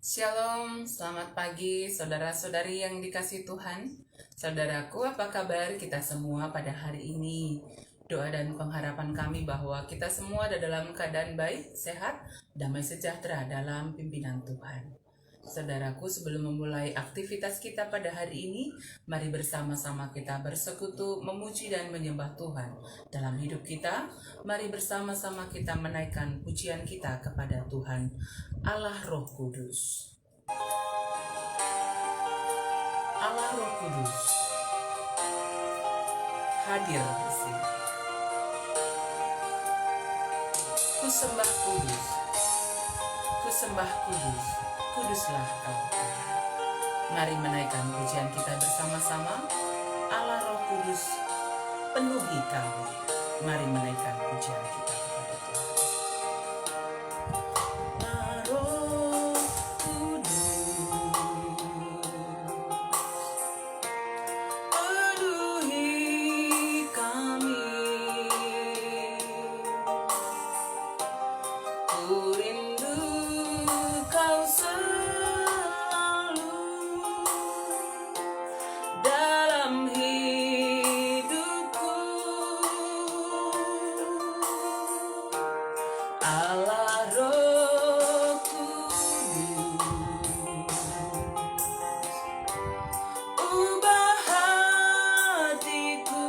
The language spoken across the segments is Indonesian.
Shalom, selamat pagi saudara-saudari yang dikasihi Tuhan. Saudaraku, apa kabar kita semua pada hari ini? Doa dan pengharapan kami bahwa kita semua ada dalam keadaan baik, sehat, damai sejahtera dalam pimpinan Tuhan. Saudaraku, sebelum memulai aktivitas kita pada hari ini, mari bersama-sama kita bersekutu, memuji dan menyembah Tuhan. Dalam hidup kita, mari bersama-sama kita menaikkan pujian kita kepada Tuhan, Allah Roh Kudus. Allah Roh Kudus hadir di sini. Ku sembah Kudus, ku sembah Kudus, kuduslah Kau Tuhan. Mari menaikkan pujian kita bersama-sama. Allah Roh Kudus penuhi kami. Mari menaikkan pujian kita kepada Tuhan. Allah Roh Kudus penuhi kami. Ku rindu Kau selalu dalam hidupku. Allah Roh Kudus, ubah hatiku,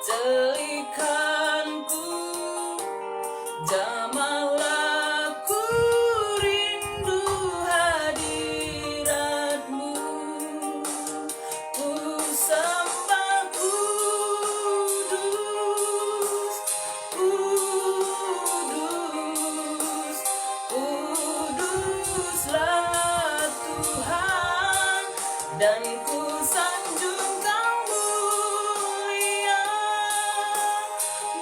teikkanku, jamahlah ku rindu hadirat-Mu. Ku sembah Kudus, Kudus, Kuduslah Tuhan, dan ku sanjung Kau mulia,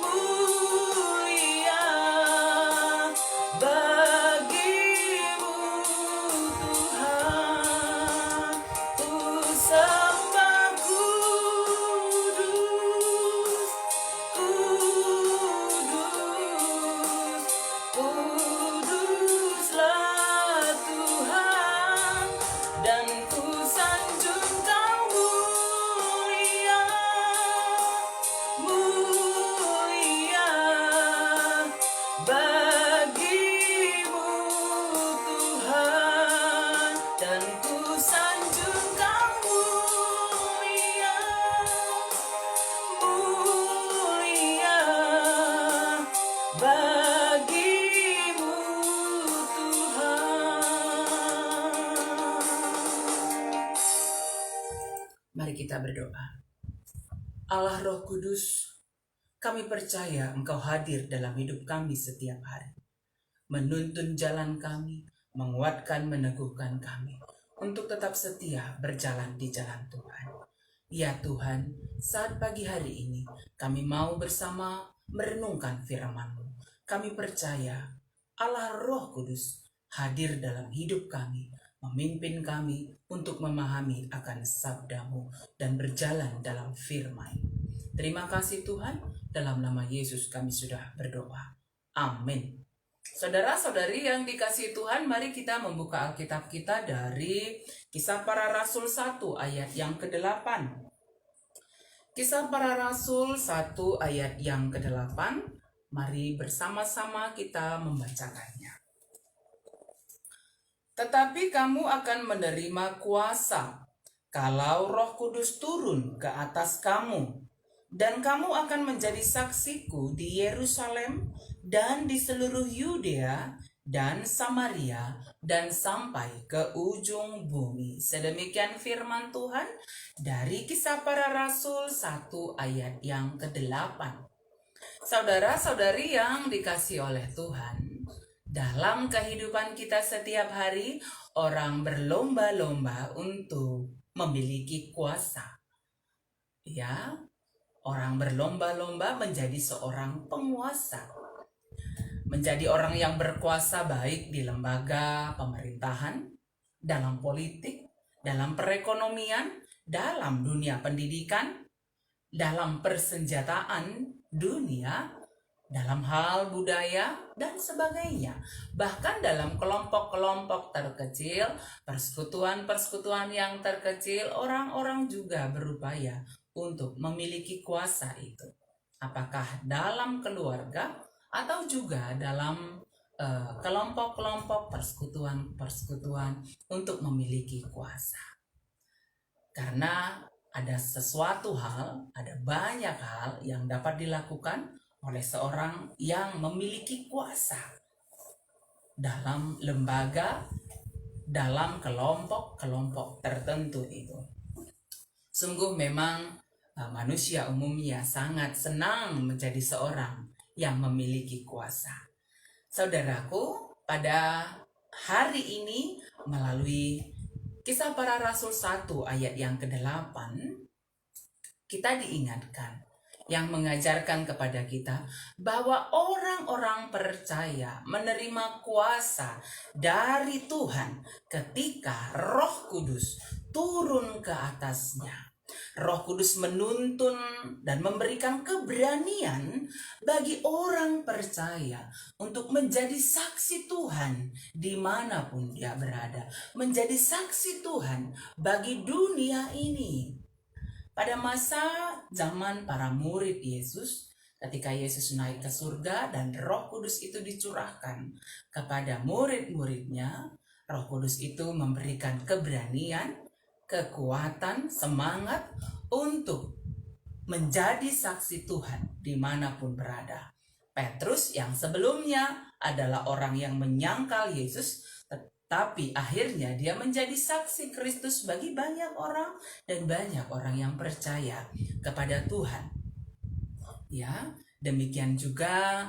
mulia bagi-Mu Tuhan. Ku sembah Kudus, Kudus, Kuduslah Tuhan, dan ku sanjung Kau mulia, mulia bagi-Mu Tuhan, dan ku sanjung Kau mulia, mulia bagi-Mu Tuhan. Mari kita berdoa. Allah Roh Kudus, kami percaya Engkau hadir dalam hidup kami setiap hari, menuntun jalan kami, menguatkan, meneguhkan kami untuk tetap setia berjalan di jalan Tuhan. Ya Tuhan, saat pagi hari ini kami mau bersama merenungkan firman-Mu. Kami percaya Allah Roh Kudus hadir dalam hidup kami, memimpin kami untuk memahami akan sabda-Mu dan berjalan dalam firman. Terima kasih Tuhan, dalam nama Yesus kami sudah berdoa. Amin. Saudara-saudari yang dikasihi Tuhan, mari kita membuka Alkitab kita dari Kisah Para Rasul 1 ayat yang ke-8. Kisah Para Rasul 1 ayat yang ke-8. Mari bersama-sama kita membacakannya. Tetapi kamu akan menerima kuasa kalau Roh Kudus turun ke atas kamu, dan kamu akan menjadi saksiku di Yerusalem dan di seluruh Yudea dan Samaria dan sampai ke ujung bumi. Sedemikian firman Tuhan dari Kisah Para Rasul 1 ayat yang ke-8. Saudara-saudari yang dikasihi oleh Tuhan, dalam kehidupan kita setiap hari, orang berlomba-lomba untuk memiliki kuasa. Ya, orang berlomba-lomba menjadi seorang penguasa. Menjadi orang yang berkuasa baik di lembaga pemerintahan, dalam politik, dalam perekonomian, dalam dunia pendidikan, dalam persenjataan dunia, dalam hal budaya dan sebagainya. Bahkan dalam kelompok-kelompok terkecil, persekutuan-persekutuan yang terkecil, orang-orang juga berupaya untuk memiliki kuasa itu. Apakah dalam keluarga atau juga dalam kelompok-kelompok persekutuan-persekutuan untuk memiliki kuasa. Karena ada sesuatu hal, ada banyak hal yang dapat dilakukan oleh seorang yang memiliki kuasa dalam lembaga, dalam kelompok-kelompok tertentu itu. Sungguh memang manusia umumnya sangat senang menjadi seorang yang memiliki kuasa. Saudaraku, pada hari ini melalui Kisah Para Rasul 1 ayat yang ke-8, kita diingatkan yang mengajarkan kepada kita bahwa orang-orang percaya menerima kuasa dari Tuhan ketika Roh Kudus turun ke atasnya. Roh Kudus menuntun dan memberikan keberanian bagi orang percaya untuk menjadi saksi Tuhan dimanapun dia berada. Menjadi saksi Tuhan bagi dunia ini. Pada masa zaman para murid Yesus, ketika Yesus naik ke surga dan Roh Kudus itu dicurahkan kepada murid-muridnya, Roh Kudus itu memberikan keberanian, kekuatan, semangat untuk menjadi saksi Tuhan dimanapun berada. Petrus yang sebelumnya adalah orang yang menyangkal Yesus, tapi akhirnya dia menjadi saksi Kristus bagi banyak orang dan banyak orang yang percaya kepada Tuhan. Ya, demikian juga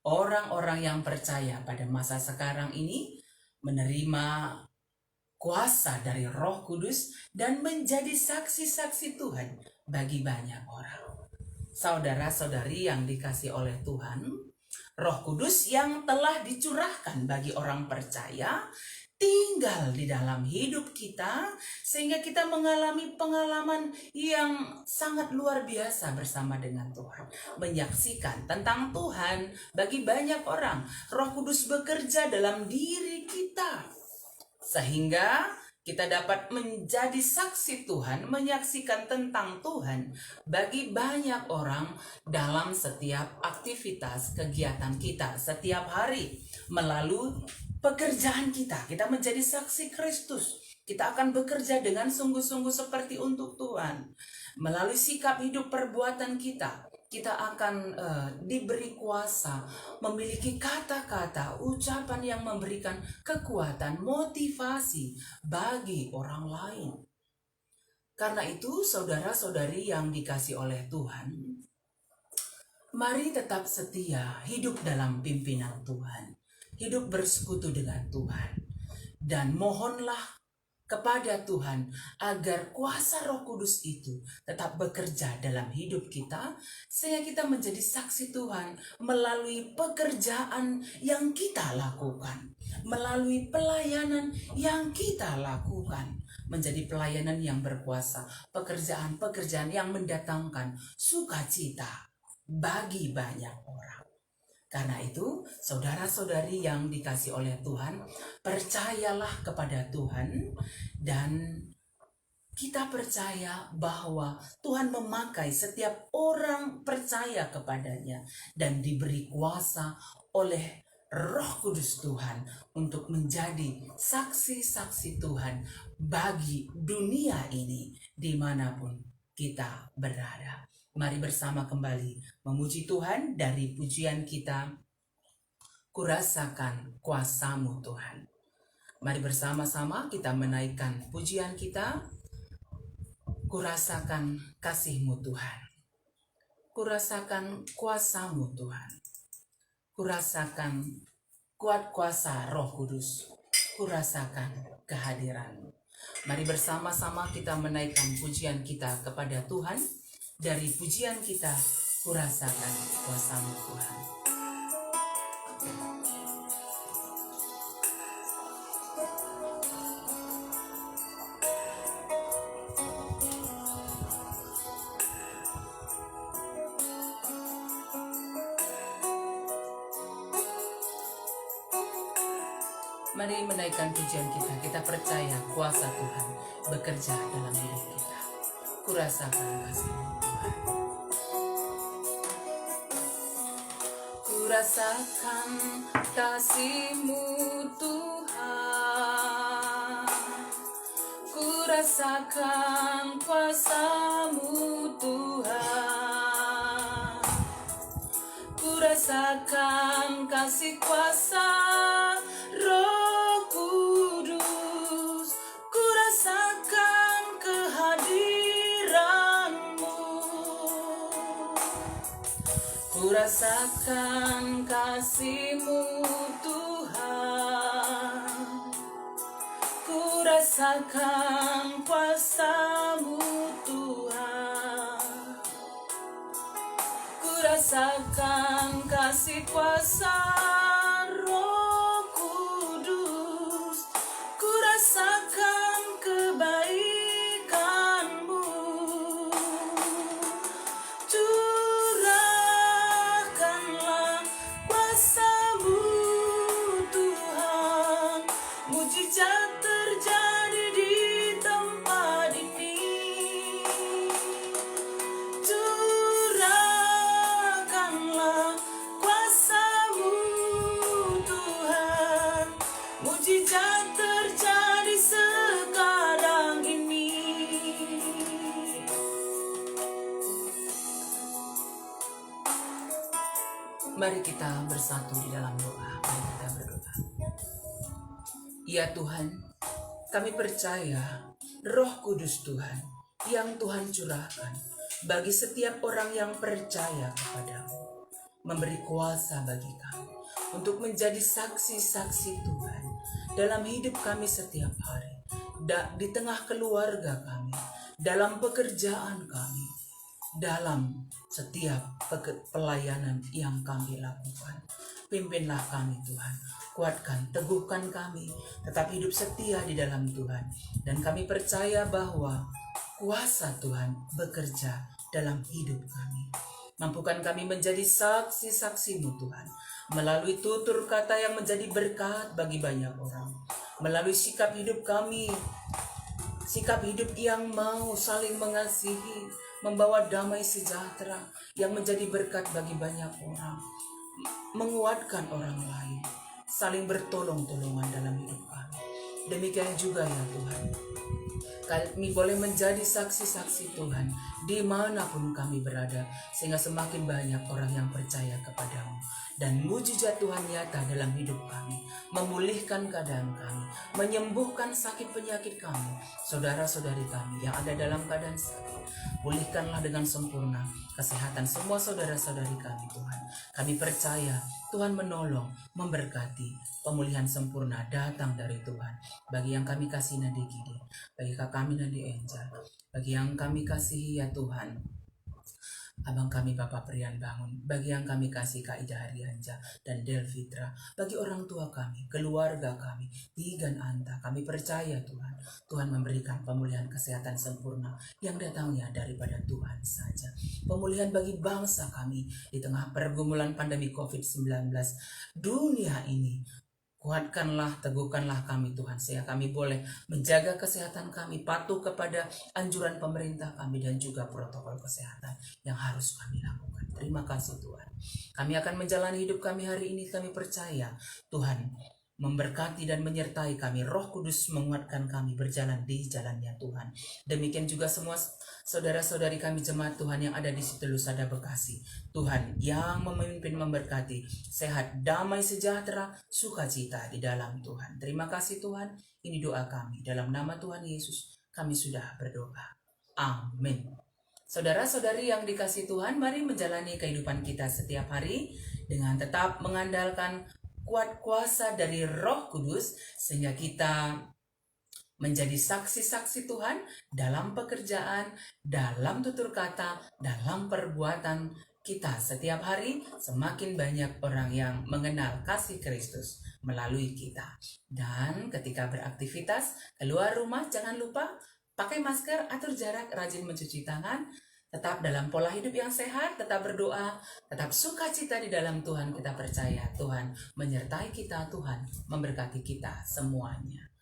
orang-orang yang percaya pada masa sekarang ini menerima kuasa dari Roh Kudus dan menjadi saksi-saksi Tuhan bagi banyak orang. Saudara-saudari yang dikasihi oleh Tuhan, Roh Kudus yang telah dicurahkan bagi orang percaya tinggal di dalam hidup kita sehingga kita mengalami pengalaman yang sangat luar biasa bersama dengan Tuhan. Menyaksikan tentang Tuhan bagi banyak orang. Roh Kudus bekerja dalam diri kita sehingga kita dapat menjadi saksi Tuhan, menyaksikan tentang Tuhan bagi banyak orang dalam setiap aktivitas kegiatan kita setiap hari. Melalui pekerjaan kita, kita menjadi saksi Kristus. Kita akan bekerja dengan sungguh-sungguh seperti untuk Tuhan. Melalui sikap hidup perbuatan kita, kita akan diberi kuasa, memiliki kata-kata, ucapan yang memberikan kekuatan, motivasi bagi orang lain. Karena itu, saudara-saudari yang dikasihi oleh Tuhan, mari tetap setia hidup dalam pimpinan Tuhan, hidup bersekutu dengan Tuhan, dan mohonlah kepada Tuhan agar kuasa Roh Kudus itu tetap bekerja dalam hidup kita sehingga kita menjadi saksi Tuhan melalui pekerjaan yang kita lakukan, melalui pelayanan yang kita lakukan, menjadi pelayanan yang berkuasa, pekerjaan-pekerjaan yang mendatangkan sukacita bagi banyak orang. Karena itu, saudara-saudari yang dikasihi oleh Tuhan, percayalah kepada Tuhan dan kita percaya bahwa Tuhan memakai setiap orang percaya kepadanya dan diberi kuasa oleh Roh Kudus Tuhan untuk menjadi saksi-saksi Tuhan bagi dunia ini dimanapun kita berada. Mari bersama kembali memuji Tuhan dari pujian kita, Kurasakan Kuasa-Mu Tuhan. Mari bersama-sama kita menaikkan pujian kita, Kurasakan Kasih-Mu Tuhan. Kurasakan kuasa-Mu Tuhan. Kurasakan kuat kuasa Roh Kudus. Kurasakan kehadiran-Mu. Mari bersama-sama kita menaikkan pujian kita kepada Tuhan. Dari pujian kita, Kurasakan Kuasa-Mu Tuhan. Mari menaikkan pujian kita. Kita percaya kuasa Tuhan bekerja dalam hidup kita. Kurasakan kasih-Mu Tuhan. Kurasakan kasih-Mu Tuhan. Kurasakan kuasa-Mu Tuhan. Kurasakan kasih kuasa Roh Kudus. Kurasakan kehadiran-Mu. Kurasakan kasih-Mu Tuhan. Kurasakan kuasa-Mu Tuhan. Kurasakan kasih kuasa Roh Kudus. Kurasakan kebaikan-Mu. Curahkanlah kuasa-Mu Tuhan. Mujizat terjadi di tempat ini. Curahkanlah kuasa-Mu Tuhan. Mujizat terjadi sekarang ini. Mari kita bersatu di dalam doa. Mari kita berdoa. Ya Tuhan, kami percaya Roh Kudus Tuhan yang Tuhan curahkan bagi setiap orang yang percaya kepada-Mu, memberi kuasa bagi kami untuk menjadi saksi-saksi Tuhan dalam hidup kami setiap hari, di tengah keluarga kami, dalam pekerjaan kami, dalam setiap pelayanan yang kami lakukan. Pimpinlah kami Tuhan, kuatkan, teguhkan kami, tetap hidup setia di dalam Tuhan. Dan kami percaya bahwa kuasa Tuhan bekerja dalam hidup kami. Mampukan kami menjadi saksi-saksi-Mu Tuhan, melalui tutur kata yang menjadi berkat bagi banyak orang, melalui sikap hidup kami, sikap hidup yang mau saling mengasihi, membawa damai sejahtera yang menjadi berkat bagi banyak orang, menguatkan orang lain, saling bertolong-tolongan dalam hidup kami. Demikian juga ya Tuhan, kami boleh menjadi saksi-saksi Tuhan dimanapun kami berada, sehingga semakin banyak orang yang percaya kepada-Mu. Dan mujizat Tuhan nyata dalam hidup kami, memulihkan keadaan kami, menyembuhkan sakit penyakit kami, saudara-saudari kami yang ada dalam keadaan sakit. Pulihkanlah dengan sempurna kesehatan semua saudara-saudari kami Tuhan. Kami percaya Tuhan menolong, memberkati, pemulihan sempurna datang dari Tuhan. Bagi yang kami kasih Nadi Gide, bagi kakak kami Nadi Angel, bagi yang kami kasihi ya Tuhan, abang kami Bapak Prian Bangun, bagi yang kami kasih Kak Ida Harianja dan Del Fitra, bagi orang tua kami, keluarga kami, Tigan Anta, kami percaya Tuhan, Tuhan memberikan pemulihan kesehatan sempurna yang datangnya daripada Tuhan saja. Pemulihan bagi bangsa kami di tengah pergumulan pandemi COVID-19 dunia ini. Kuatkanlah, teguhkanlah kami Tuhan, sehingga kami boleh menjaga kesehatan kami, patuh kepada anjuran pemerintah kami dan juga protokol kesehatan yang harus kami lakukan. Terima kasih Tuhan. Kami akan menjalani hidup kami hari ini, kami percaya Tuhan memberkati dan menyertai kami. Roh Kudus menguatkan kami berjalan di jalannya Tuhan. Demikian juga semua saudara-saudari kami jemaat Tuhan yang ada di situ Lusada Bekasi. Tuhan yang memimpin, memberkati, sehat, damai, sejahtera, sukacita di dalam Tuhan. Terima kasih Tuhan. Ini doa kami. Dalam nama Tuhan Yesus kami sudah berdoa. Amin. Saudara-saudari yang dikasihi Tuhan, mari menjalani kehidupan kita setiap hari dengan tetap mengandalkan kuat kuasa dari Roh Kudus, sehingga kita menjadi saksi-saksi Tuhan dalam pekerjaan, dalam tutur kata, dalam perbuatan kita setiap hari. Semakin banyak orang yang mengenal kasih Kristus melalui kita. Dan ketika beraktivitas keluar rumah, jangan lupa pakai masker, atur jarak, rajin mencuci tangan, Tetap dalam pola hidup yang sehat, tetap berdoa, tetap sukacita di dalam Tuhan. Kita percaya Tuhan menyertai kita, Tuhan memberkati kita semuanya.